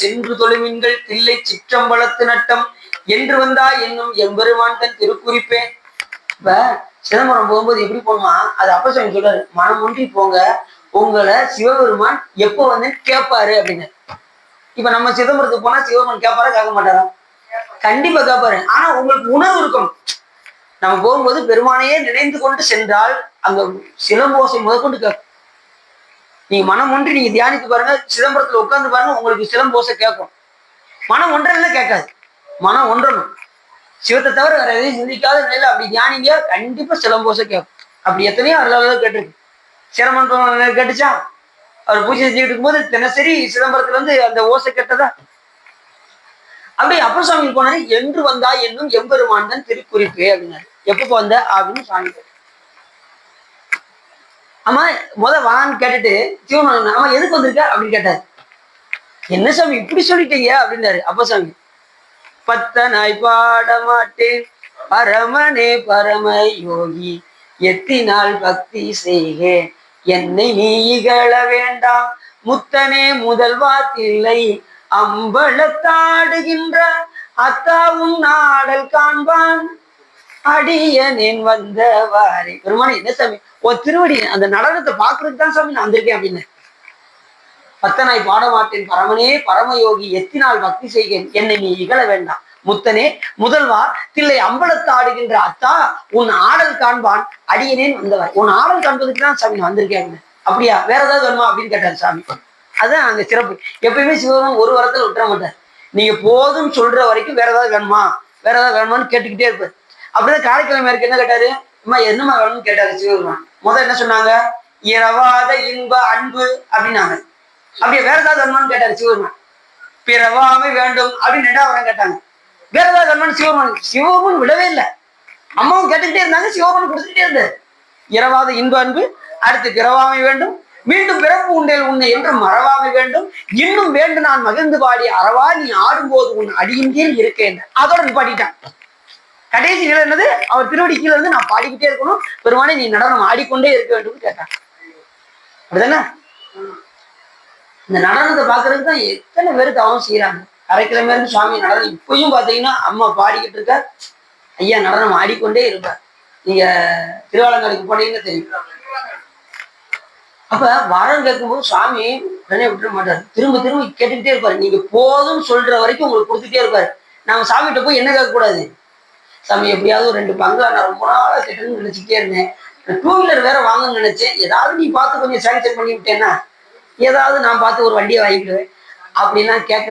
சென்று தொழுமின்கள் தில்லை சிற்றம்பலத்து நட்டம் என்று வந்தா என்னும் எம்பெருமான் தன் திருக்குறிப்பே. இப்ப சிதம்பரம் போகும்போது எப்படி போமா, அது அப்பசாமி சொல்றாரு, மனம் ஒன்றி போங்க, உங்களை சிவபெருமான் எப்போ வந்து கேட்பாரு அப்படின்னு. இப்ப நம்ம சிதம்பரத்துக்கு போனா சிவபெருமான் கேட்பாரா கேட்க மாட்டாரா? கண்டிப்பா கேட்பாரு. ஆனா உங்களுக்கு உணர்வு இருக்கும். நம்ம போகும்போது பெருமானையே நினைந்து கொண்டு சென்றால் அங்க சிலம்போசை முதற்கொண்டு கேட்கும். நீங்க மனம் ஒன்றி நீங்க தியானித்து பாருங்க, சிதம்பரத்துல உட்கார்ந்து பாருங்க, உங்களுக்கு சிலம்போசை கேட்கும். மனம் ஒன்றல்ல கேட்காது, மனம் ஒன்றணும். சிவத்தை தவிர வேற எதையும் சிந்திக்காத நிலையில அப்படி தியானிங்க, கண்டிப்பா சிலம்போசை கேட்கும். அப்படி எத்தனையோ அருளாளர்கள் கேட்டிருக்கு. சிரமன்றம் கேட்டுச்சா? அவர் பூஜை செஞ்சுட்டு இருக்கும்போது தினசரி சிதம்பரத்துல இருந்து அந்த ஓசை கேட்டதா? அப்படி அப்பர் சுவாமி போனாரு, என்று வந்தா என்னும் எம்பெருமான் தான் திருக்குறிப்பு அப்படின்னாரு. எப்ப வந்த அப்படின்னு சுவாமி. ஆமா, வான்னு கேட்டுட்டு சிவன் ஆமா எதுக்கு வந்திருக்க அப்படின்னு கேட்டாரு. என்ன சாமி இப்படி சொல்லிட்டீங்க அப்படின்னாரு அப்பர் சுவாமி. பத்தனாய் பாட மாட்டேன் பரமனே பரம யோகி, எத்தினால் பக்தி செய்கேன் என்னை நீ இகழ வேண்டாம், முத்தனே முதல்வா தில்லை அம்பலத்தாடுகின்ற அத்தாவும் நாடல் காண்பான் அடியனேன் வந்தவாறே. பெருமானே என்ன சாமி உன் திருவடி அந்த நடனத்தை பாக்குறதுக்கு தான் சாமி நான் வந்திருக்கேன் அப்படின்னு. பத்தனாய் பாட மாட்டேன் பரமனே பரமயோகி, எத்தினால் பக்தி செய்கேன் என்னை நீ இகழ வேண்டாம், முத்தனே முதல்வா தில்லை அம்பலத்தாடுகின்ற அத்தா உன் ஆடல் காண்பான் அடியனேன் வந்தவார். உன் ஆடல் காண்பதுக்கு தான் சாமி நான் வந்திருக்கேன். அப்படியா, வேற ஏதாவது வேணுமா அப்படின்னு கேட்டாரு சாமி. அதுதான் அங்க சிறப்பு. எப்பயுமே சிவபெருமான் ஒரு வாரத்துல விட்டுற மாட்டார். நீங்க போதும் சொல்ற வரைக்கும் வேற ஏதாவது வேணுமா வேற ஏதாவது வேணுமான்னு கேட்டுக்கிட்டே இருப்பாரு. அப்படிதான் காரைக்கிழமை இருக்கு என்ன கேட்டாரு, அம்மா என்னமா வேணும்னு கேட்டாரு சிவபெருமான். முதல்ல என்ன சொன்னாங்க, இரவாத இன்ப அன்பு அப்படின்னாங்க. அப்படியே வேற ஏதாவது வேணுமான்னு கேட்டாரு சிவபெருமான். பிறவாமை வேண்டும் அப்படின்னு 2வது வரம் கேட்டாங்க. வேற ஏதாவது வேணுமான்னு சிவபெருமான் விடவே இல்லை. அம்மாவும் கேட்டுக்கிட்டே இருந்தாங்க, சிவபெருமான் கொடுத்துக்கிட்டே இருந்தாரு. இரவாத இன்ப அன்பு, அடுத்து பிறவாமை வேண்டும், மீண்டும் பிறப்பு உண்டேல் உன்னை என்று மறவாமை வேண்டும், இன்னும் வேண்டும் நான் மகிழ்ந்து பாடி அறவா நீ ஆடும்போது உன் அடியின்கீழ் இருக்கேன். அதோட பாடிட்டான். கடைசி நிலை என்னது, அவர் திருவடி கீழே இருந்து நான் பாடிக்கிட்டே இருக்கணும், பெருமானே நீ நடனம் ஆடிக்கொண்டே இருக்க வேண்டும் கேட்டான். அப்படிதானே? இந்த நடனத்தை பாக்குறதுக்கு தான் எத்தனை பேருக்கு அவன் செய்யறாங்க. கரைக்கிழமை இருந்து சுவாமி நடனம் இப்பயும் பாத்தீங்கன்னா அம்மா பாடிக்கிட்டு இருக்க, ஐயா நடனம் ஆடிக்கொண்டே இருப்பார். நீங்க திருவாலங்காடுக்கு போனீங்கன்னு தெரியும். அப்ப வரம் கேட்கும்போது சுவாமி உடனே விட்டுற மாட்டாரு, திரும்ப திரும்ப கேட்டுக்கிட்டே இருப்பாரு. நீங்க போதும் சொல்ற வரைக்கும் உங்களுக்கு கொடுத்துட்டே இருப்பாரு. நாம சாமிகிட்ட போய் என்ன கேட்க கூடாது, சாமி எப்படியாவது ஒரு 2 பங்களா நான் ரொம்ப நாளா கேட்டுன்னு நினைச்சுட்டே இருந்தேன், 2 வீலர் வேற வாங்கன்னு நினைச்சேன், ஏதாவது நீ பார்த்து கொஞ்சம் சாங்ஷன் பண்ணி விட்டேன்னா ஏதாவது நான் பார்த்து ஒரு வண்டியை வாங்கிடுவேன் அப்படின்னா கேட்க